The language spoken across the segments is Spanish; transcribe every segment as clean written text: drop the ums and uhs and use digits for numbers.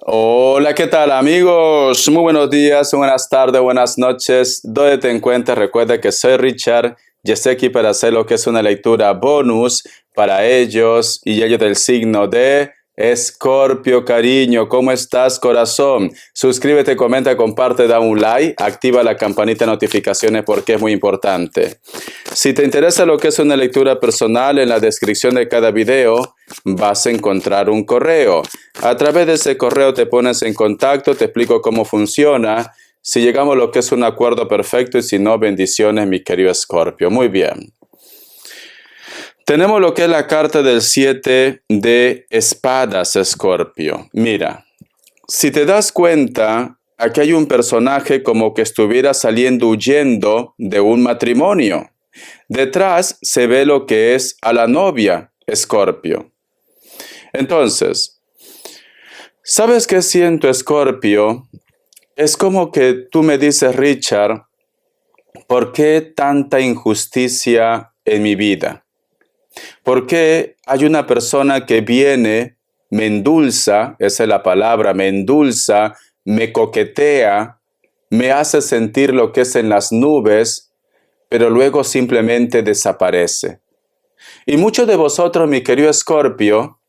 Hola, ¿qué tal amigos? Muy buenos días, buenas tardes, buenas noches. ¿Dónde te encuentras? Recuerda que soy Richard y estoy aquí para hacer lo que es una lectura bonus para ellos del signo de Escorpio, cariño. ¿Cómo estás, corazón? Suscríbete, comenta, comparte, da un like, activa la campanita de notificaciones porque es muy importante. Si te interesa lo que es una lectura personal, en la descripción de cada video vas a encontrar un correo. A través de ese correo te pones en contacto, te explico cómo funciona. Si llegamos a lo que es un acuerdo perfecto y si no, bendiciones, mi querido Escorpio. Muy bien. Tenemos lo que es la carta del 7 de espadas, Escorpio. Mira, si te das cuenta, aquí hay un personaje como que estuviera saliendo huyendo de un matrimonio. Detrás se ve lo que es a la novia, Escorpio. Entonces, ¿sabes qué siento, Escorpio? Es como que tú me dices, Richard, ¿por qué tanta injusticia en mi vida? ¿Por qué hay una persona que viene, me endulza, esa es la palabra, me endulza, me coquetea, me hace sentir lo que es en las nubes, pero luego simplemente desaparece? Y muchos de vosotros, mi querido Escorpio,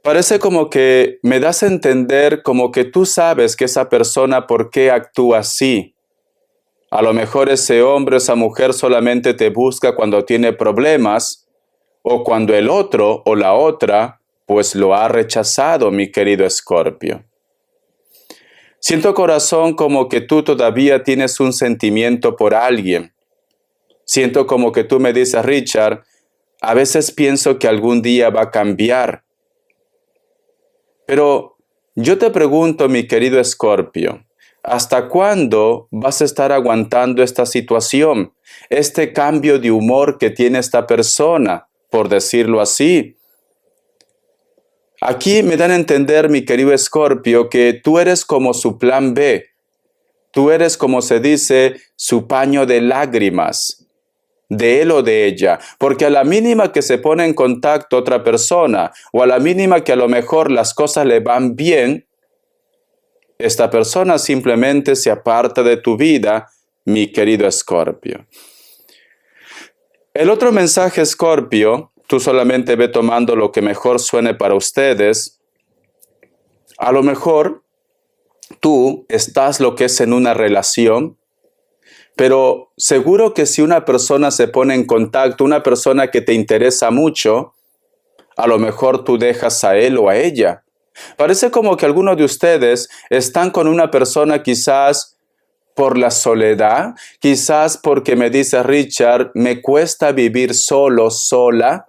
parece como que me das a entender como que tú sabes que esa persona por qué actúa así. A lo mejor ese hombre o esa mujer solamente te busca cuando tiene problemas o cuando el otro o la otra pues lo ha rechazado, mi querido Escorpio. Siento, corazón, como que tú todavía tienes un sentimiento por alguien. Siento como que tú me dices, Richard, a veces pienso que algún día va a cambiar. Pero yo te pregunto, mi querido Escorpio, ¿hasta cuándo vas a estar aguantando esta situación, este cambio de humor que tiene esta persona, por decirlo así? Aquí me dan a entender, mi querido Escorpio, que tú eres como su plan B. Tú eres, como se dice, su paño de lágrimas, de él o de ella, porque a la mínima que se pone en contacto otra persona, o a la mínima que a lo mejor las cosas le van bien, esta persona simplemente se aparta de tu vida, mi querido Escorpio. El otro mensaje, Escorpio, tú solamente ve tomando lo que mejor suene para ustedes. A lo mejor tú estás lo que es en una relación, pero seguro que si una persona se pone en contacto, una persona que te interesa mucho, a lo mejor tú dejas a él o a ella. Parece como que algunos de ustedes están con una persona quizás por la soledad, quizás porque me dice Richard, me cuesta vivir solo, sola,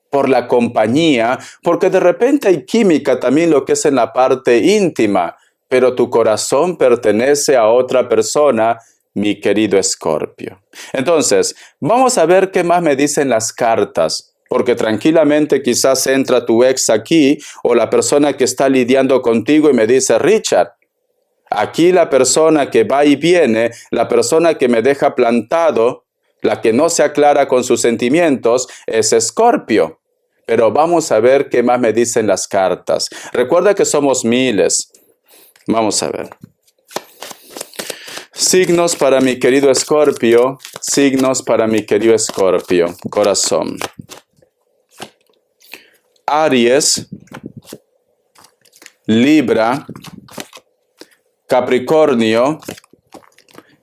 por la compañía, porque de repente hay química también lo que es en la parte íntima, pero tu corazón pertenece a otra persona, mi querido Escorpio. Entonces, vamos a ver qué más me dicen las cartas, porque tranquilamente quizás entra tu ex aquí o la persona que está lidiando contigo y me dice, Richard, aquí la persona que va y viene, la persona que me deja plantado, la que no se aclara con sus sentimientos, es Escorpio. Pero vamos a ver qué más me dicen las cartas. Recuerda que somos miles. Vamos a ver. Signos para mi querido Escorpio. Signos para mi querido Escorpio. Corazón. Aries. Libra. Capricornio.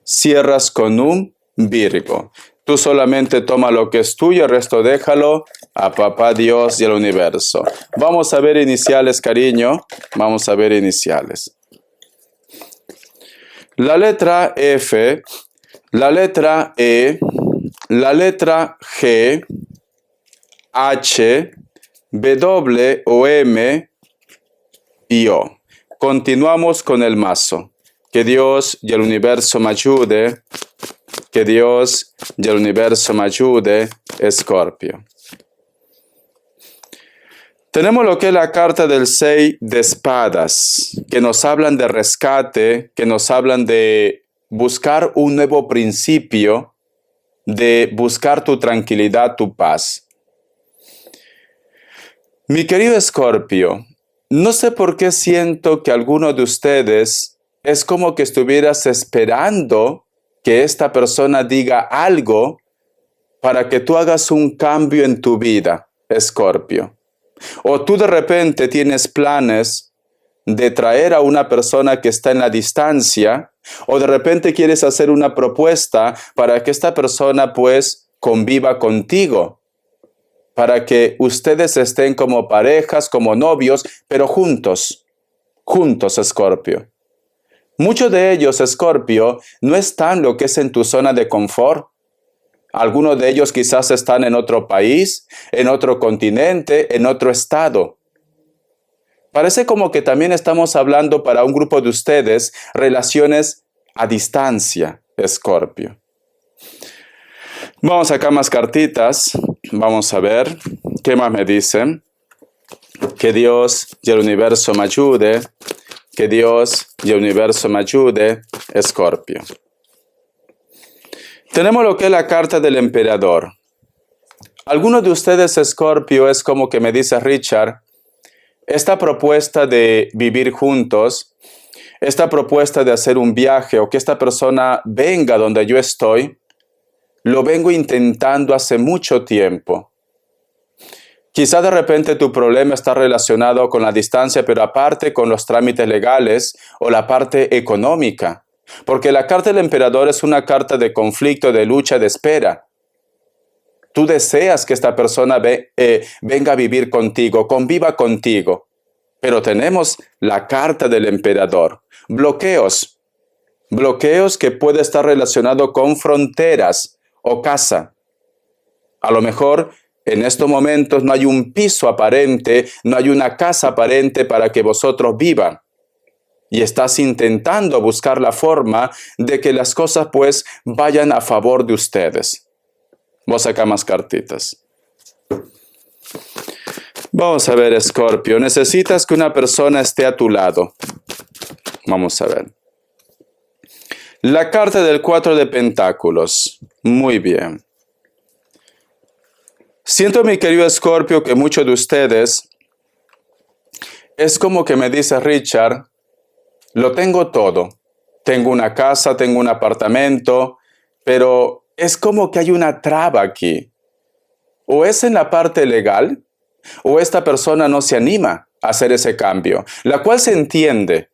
Cierras con un Virgo. Tú solamente toma lo que es tuyo, el resto déjalo a papá Dios y al universo. Vamos a ver iniciales, cariño. Vamos a ver iniciales. La letra F, la letra E, la letra G, H, W o M y O. Continuamos con el mazo. Que Dios y el universo me ayude. Que Dios y el universo me ayude, Escorpio. Tenemos lo que es la carta del 6 de espadas, que nos hablan de rescate, que nos hablan de buscar un nuevo principio, de buscar tu tranquilidad, tu paz. Mi querido Escorpio, No sé por qué siento que alguno de ustedes es como que estuvieras esperando que esta persona diga algo para que tú hagas un cambio en tu vida, Escorpio. O tú de repente tienes planes de traer a una persona que está en la distancia, o de repente quieres hacer una propuesta para que esta persona pues conviva contigo, para que ustedes estén como parejas, como novios, pero juntos, Escorpio. Muchos de ellos, Escorpio, no están lo que es en tu zona de confort. Algunos de ellos quizás están en otro país, en otro continente, en otro estado. Parece como que también estamos hablando para un grupo de ustedes relaciones a distancia, Escorpio. Vamos acá más cartitas. Vamos a ver qué más me dicen. Que Dios y el universo me ayude. Que Dios y el universo me ayude, Escorpio. Tenemos lo que es la carta del emperador. Algunos de ustedes, Escorpio, es como que me dice Richard, esta propuesta de vivir juntos, esta propuesta de hacer un viaje o que esta persona venga donde yo estoy, lo vengo intentando hace mucho tiempo. Quizá de repente tu problema está relacionado con la distancia, pero aparte con los trámites legales o la parte económica. Porque la carta del emperador es una carta de conflicto, de lucha, de espera. Tú deseas que esta persona venga a vivir contigo, conviva contigo. Pero tenemos la carta del emperador. Bloqueos. Bloqueos que puede estar relacionado con fronteras o casa. A lo mejor en estos momentos no hay un piso aparente, no hay una casa aparente para que vosotros vivan. Y estás intentando buscar la forma de que las cosas pues vayan a favor de ustedes. Vamos a sacar más cartitas. Vamos a ver, Escorpio. Necesitas que una persona esté a tu lado. Vamos a ver. La carta del 4 de Pentáculos. Muy bien. Siento, mi querido Escorpio, que muchos de ustedes es como que me dice Richard, lo tengo todo. Tengo una casa, tengo un apartamento, pero es como que hay una traba aquí. O es en la parte legal, o esta persona no se anima a hacer ese cambio, la cual se entiende.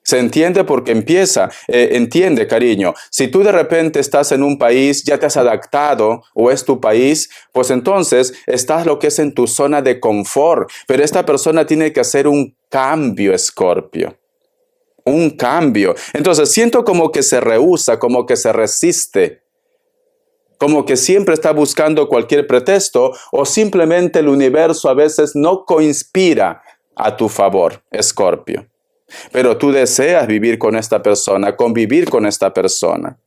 Se entiende porque entiende, cariño. Si tú de repente estás en un país, ya te has adaptado o es tu país, pues entonces estás lo que es en tu zona de confort. Pero esta persona tiene que hacer un cambio, Escorpio. Un cambio. Entonces siento como que se rehúsa, como que se resiste. Como que siempre está buscando cualquier pretexto o simplemente el universo a veces no conspira a tu favor, Escorpio. Pero tú deseas vivir con esta persona, convivir con esta persona.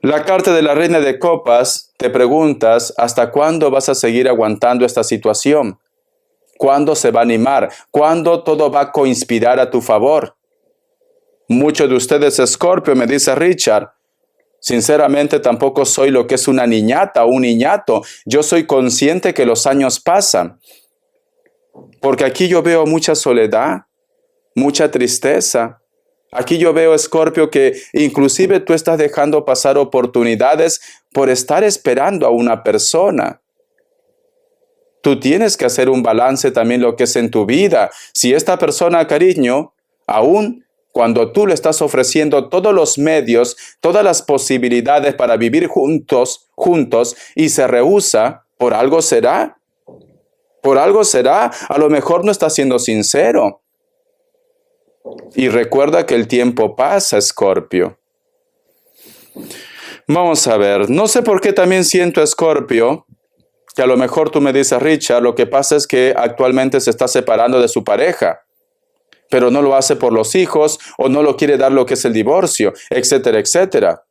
La carta de la Reina de Copas, te preguntas, ¿hasta cuándo vas a seguir aguantando esta situación? ¿Cuándo se va a animar? ¿Cuándo todo va a conspirar a tu favor? Muchos de ustedes, Escorpio, me dice Richard, sinceramente tampoco soy lo que es una niñata o un niñato. Yo soy consciente que los años pasan. Porque aquí yo veo mucha soledad, mucha tristeza. Aquí yo veo, Escorpio, que inclusive tú estás dejando pasar oportunidades por estar esperando a una persona. Tú tienes que hacer un balance también lo que es en tu vida. Si esta persona, cariño, aún cuando tú le estás ofreciendo todos los medios, todas las posibilidades para vivir juntos y se rehúsa, por algo será. Por algo será, a lo mejor no está siendo sincero. Y recuerda que el tiempo pasa, Escorpio. Vamos a ver, no sé por qué también siento, Escorpio, que a lo mejor tú me dices, Richard, lo que pasa es que actualmente se está separando de su pareja, pero no lo hace por los hijos o no lo quiere dar lo que es el divorcio, etcétera, etcétera.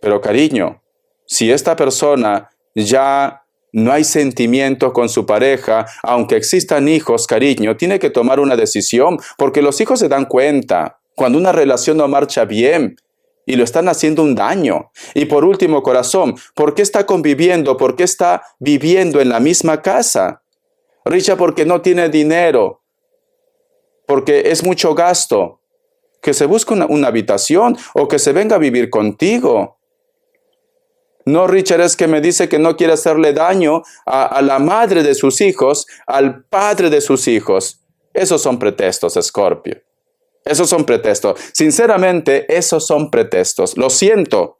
Pero cariño, si esta persona ya no hay sentimientos con su pareja, aunque existan hijos, cariño, tiene que tomar una decisión, porque los hijos se dan cuenta cuando una relación no marcha bien y lo están haciendo un daño. Y por último, corazón, ¿por qué está conviviendo? ¿Por qué está viviendo en la misma casa? Richa porque no tiene dinero, porque es mucho gasto. Que se busque una habitación o que se venga a vivir contigo. No, Richard, es que me dice que no quiere hacerle daño a la madre de sus hijos, al padre de sus hijos. Esos son pretextos, Escorpio. Esos son pretextos. Sinceramente, esos son pretextos. Lo siento,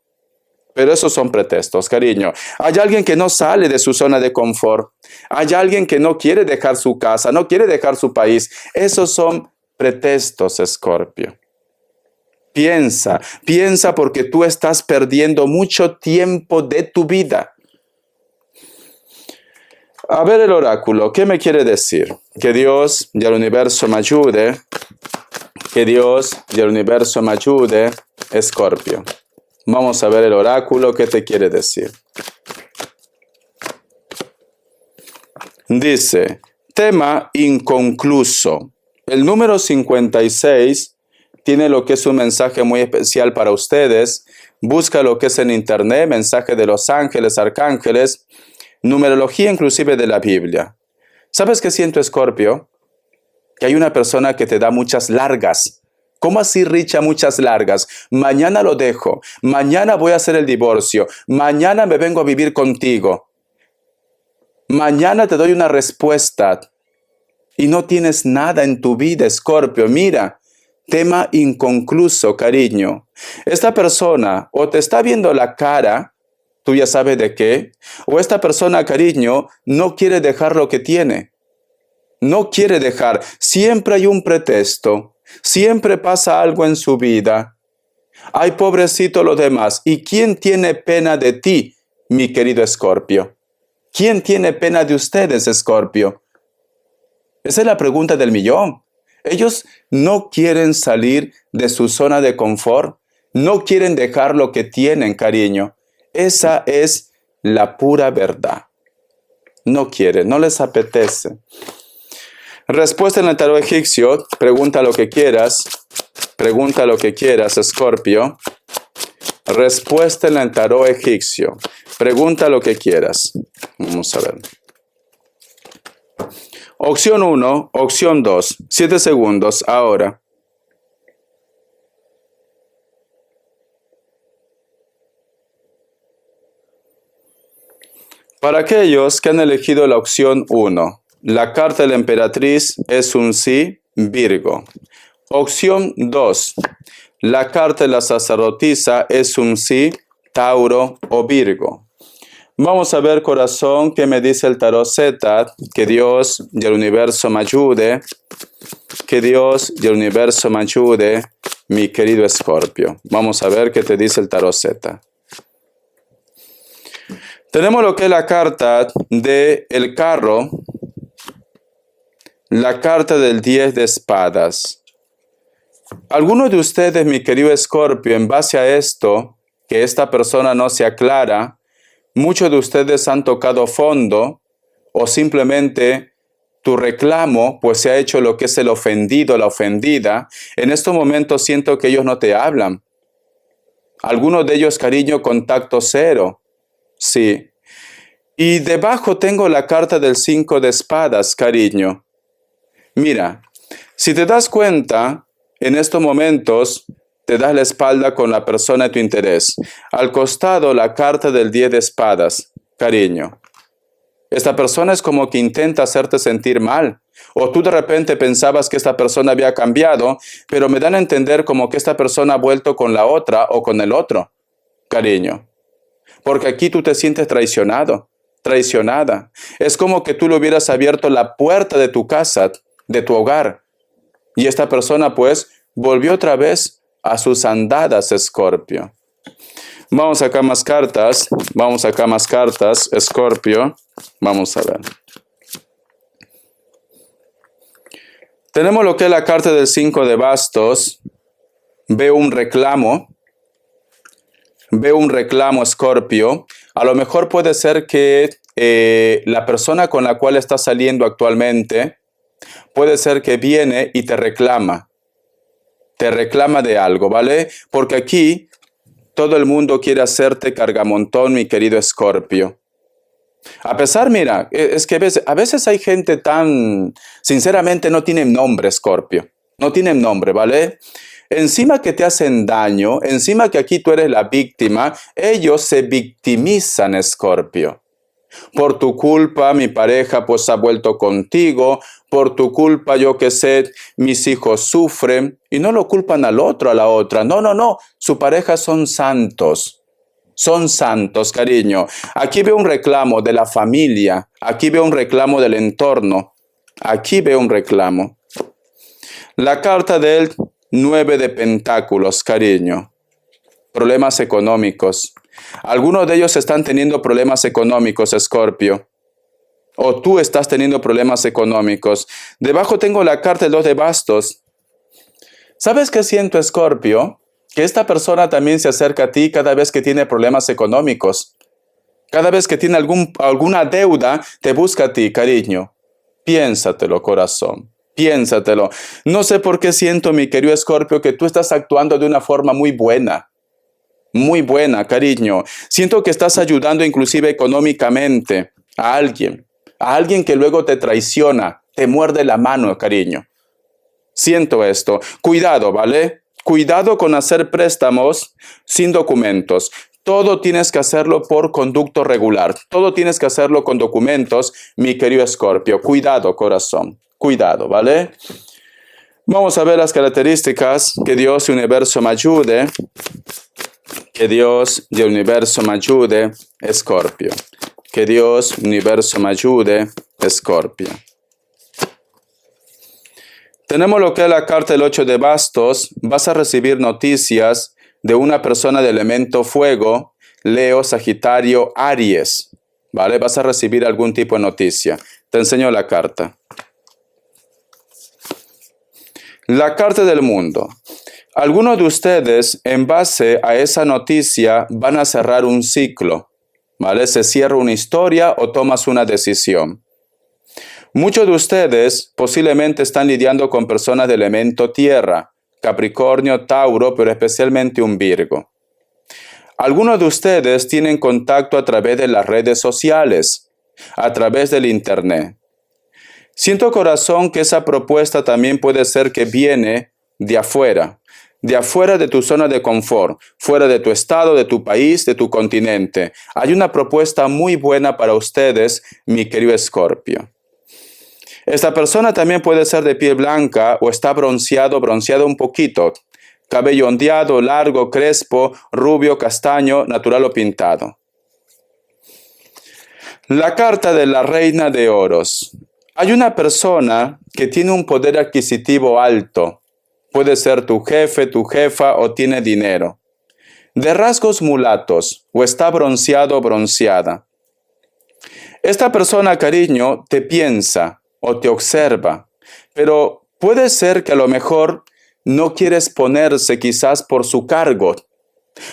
pero esos son pretextos, cariño. Hay alguien que no sale de su zona de confort. Hay alguien que no quiere dejar su casa, no quiere dejar su país. Esos son pretextos, Escorpio. Piensa porque tú estás perdiendo mucho tiempo de tu vida. A ver el oráculo, ¿qué me quiere decir? Que Dios y el universo me ayude. Que Dios y el universo me ayude, Escorpio. Vamos a ver el oráculo, ¿qué te quiere decir? Dice, tema inconcluso. El número 56 tiene lo que es un mensaje muy especial para ustedes. Busca lo que es en internet, mensaje de los ángeles, arcángeles, numerología inclusive de la Biblia. ¿Sabes qué siento, Escorpio? Que hay una persona que te da muchas largas. ¿Cómo así, Richa, muchas largas? Mañana lo dejo, mañana voy a hacer el divorcio, mañana me vengo a vivir contigo. Mañana te doy una respuesta. Y no tienes nada en tu vida, Escorpio. Mira, tema inconcluso, cariño. Esta persona o te está viendo la cara, tú ya sabes de qué, o esta persona, cariño, no quiere dejar lo que tiene. No quiere dejar. Siempre hay un pretexto. Siempre pasa algo en su vida. Ay, pobrecito los demás. ¿Y quién tiene pena de ti, mi querido Escorpio? ¿Quién tiene pena de ustedes, Escorpio? Esa es la pregunta del millón. Ellos no quieren salir de su zona de confort. No quieren dejar lo que tienen, cariño. Esa es la pura verdad. No quieren, no les apetece. Respuesta en el tarot egipcio. Pregunta lo que quieras. Pregunta lo que quieras, Escorpio. Respuesta en el tarot egipcio. Pregunta lo que quieras. Vamos a ver. Opción 1, opción 2. 7 segundos, ahora. Para aquellos que han elegido la opción 1, la carta de la emperatriz es un sí, Virgo. Opción 2, la carta de la sacerdotisa es un sí, Tauro o Virgo. Vamos a ver, corazón, qué me dice el tarot Z. Que Dios y el universo me ayude. Que Dios y el universo me ayude, mi querido Escorpio. Vamos a ver qué te dice el tarot Z. Tenemos lo que es la carta del carro. La carta del 10 de espadas. Algunos de ustedes, mi querido Escorpio, en base a esto, que esta persona no se aclara, muchos de ustedes han tocado fondo o simplemente tu reclamo pues se ha hecho lo que es el ofendido, la ofendida. En estos momentos siento que ellos no te hablan. Algunos de ellos, cariño, contacto cero. Sí. Y debajo tengo la carta del 5 de espadas, cariño. Mira, si te das cuenta, en estos momentos te das la espalda con la persona de tu interés. Al costado, la carta del 10 de espadas, cariño. Esta persona es como que intenta hacerte sentir mal. O tú de repente pensabas que esta persona había cambiado, pero me dan a entender como que esta persona ha vuelto con la otra o con el otro, cariño. Porque aquí tú te sientes traicionado, traicionada. Es como que tú le hubieras abierto la puerta de tu casa, de tu hogar. Y esta persona pues volvió otra vez a sus andadas, Escorpio. Vamos acá más cartas. Vamos acá más cartas, Escorpio. Vamos a ver. Tenemos lo que es la carta del 5 de bastos. Veo un reclamo. Veo un reclamo, Escorpio. A lo mejor puede ser que la persona con la cual estás saliendo actualmente, puede ser que viene y te reclama. Te reclama de algo, ¿vale? Porque aquí todo el mundo quiere hacerte cargamontón, mi querido Escorpio. A pesar, mira, es que a veces hay gente tan, sinceramente no tienen nombre, Escorpio. No tienen nombre, ¿vale? Encima que te hacen daño, encima que aquí tú eres la víctima, ellos se victimizan, Escorpio. Por tu culpa, mi pareja pues ha vuelto contigo. Por tu culpa, yo qué sé, mis hijos sufren. Y no lo culpan al otro, a la otra. No, no, no. Su pareja son santos. Son santos, cariño. Aquí veo un reclamo de la familia. Aquí veo un reclamo del entorno. Aquí veo un reclamo. La carta del 9 de pentáculos, cariño. Problemas económicos. Algunos de ellos están teniendo problemas económicos, Escorpio. O tú estás teniendo problemas económicos. Debajo tengo la carta del 2 de bastos. ¿Sabes qué siento, Escorpio? Que esta persona también se acerca a ti cada vez que tiene problemas económicos. Cada vez que tiene alguna deuda, te busca a ti, cariño. Piénsatelo, corazón. Piénsatelo. No sé por qué siento, mi querido Escorpio, que tú estás actuando de una forma muy buena. Muy buena, cariño. Siento que estás ayudando inclusive económicamente a alguien que luego te traiciona, te muerde la mano, cariño. Siento esto. Cuidado, ¿vale? Cuidado con hacer préstamos sin documentos. Todo tienes que hacerlo por conducto regular. Todo tienes que hacerlo con documentos, mi querido Escorpio. Cuidado, corazón. Cuidado, ¿vale? Vamos a ver las características. Que Dios y el universo me ayude. Que Dios y el universo me ayude, Escorpio. Que Dios, universo me ayude, Escorpio. Tenemos lo que es la carta del 8 de bastos. Vas a recibir noticias de una persona de elemento fuego, Leo, Sagitario, Aries. ¿Vale? Vas a recibir algún tipo de noticia. Te enseño la carta. La carta del mundo. Algunos de ustedes, en base a esa noticia, van a cerrar un ciclo, ¿vale? Se cierra una historia o tomas una decisión. Muchos de ustedes posiblemente están lidiando con personas de elemento tierra, Capricornio, Tauro, pero especialmente un Virgo. Algunos de ustedes tienen contacto a través de las redes sociales, a través del internet. Siento, corazón, que esa propuesta también puede ser que viene de afuera de tu zona de confort, fuera de tu estado, de tu país, de tu continente. Hay una propuesta muy buena para ustedes, mi querido Escorpio. Esta persona también puede ser de piel blanca o está bronceado un poquito. Cabello ondeado, largo, crespo, rubio, castaño, natural o pintado. La carta de la reina de oros. Hay una persona que tiene un poder adquisitivo alto. Puede ser tu jefe, tu jefa o tiene dinero. De rasgos mulatos o está bronceado o bronceada. Esta persona, cariño, te piensa o te observa, pero puede ser que a lo mejor no quiere exponerse quizás por su cargo.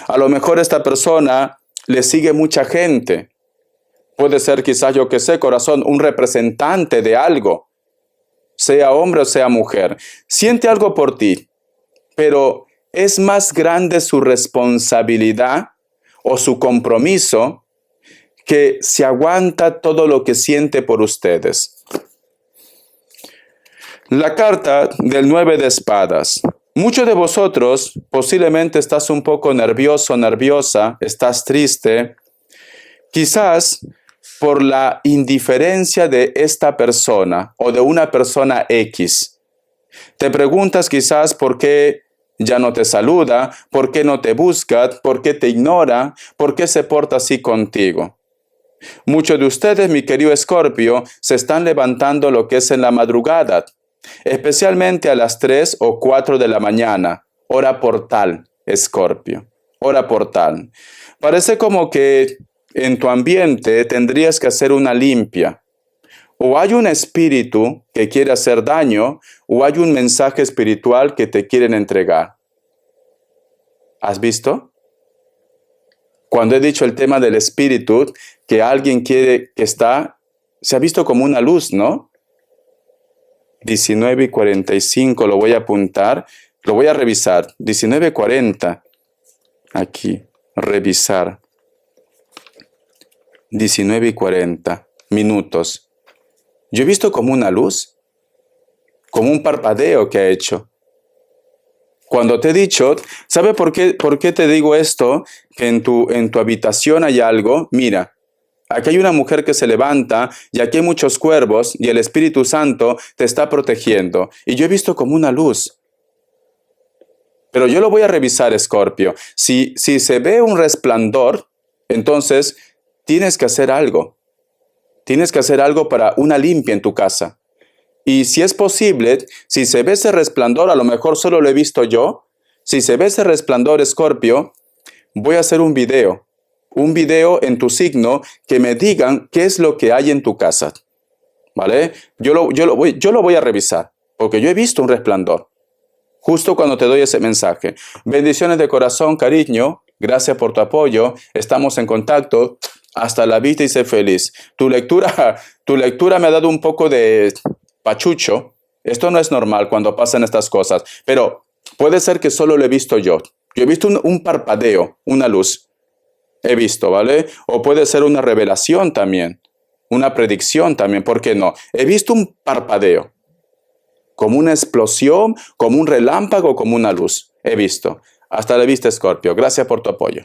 A lo mejor esta persona le sigue mucha gente. Puede ser quizás, yo que sé, corazón, un representante de algo. Sea hombre o sea mujer, siente algo por ti, pero es más grande su responsabilidad o su compromiso que se aguanta todo lo que siente por ustedes. La carta del 9 de espadas. Muchos de vosotros posiblemente estás un poco nervioso, nerviosa, estás triste, quizás por la indiferencia de esta persona o de una persona X. Te preguntas quizás por qué ya no te saluda, por qué no te busca, por qué te ignora, por qué se porta así contigo. Muchos de ustedes, mi querido Escorpio, se están levantando lo que es en la madrugada, especialmente a las 3 o 4 de la mañana, hora portal, Escorpio, hora portal. Parece como que en tu ambiente tendrías que hacer una limpia. O hay un espíritu que quiere hacer daño, o hay un mensaje espiritual que te quieren entregar. ¿Has visto? Cuando he dicho el tema del espíritu, que alguien quiere que está, se ha visto como una luz, ¿no? 19:45, lo voy a apuntar, lo voy a revisar. 19:40, aquí, revisar. 19:40 minutos. Yo he visto como una luz, como un parpadeo que ha hecho. Cuando te he dicho, ¿sabe por qué te digo esto? Que en tu habitación hay algo. Mira, aquí hay una mujer que se levanta y aquí hay muchos cuervos y el Espíritu Santo te está protegiendo. Y yo he visto como una luz. Pero yo lo voy a revisar, Escorpio. Si se ve un resplandor, entonces tienes que hacer algo. Tienes que hacer algo para una limpia en tu casa. Y si es posible, si se ve ese resplandor, a lo mejor solo lo he visto yo. Si se ve ese resplandor, Escorpio, voy a hacer un video en tu signo que me digan qué es lo que hay en tu casa. ¿Vale? Yo lo voy a revisar, porque yo he visto un resplandor. Justo cuando te doy ese mensaje. Bendiciones de corazón, cariño. Gracias por tu apoyo. Estamos en contacto. Hasta la vista y sé feliz. Tu lectura me ha dado un poco de pachucho. Esto no es normal cuando pasan estas cosas. Pero puede ser que solo lo he visto yo. Yo he visto un parpadeo, una luz. He visto, ¿vale? O puede ser una revelación también. Una predicción también. ¿Por qué no? He visto un parpadeo. Como una explosión, como un relámpago, como una luz. He visto. Hasta la vista, Escorpio. Gracias por tu apoyo.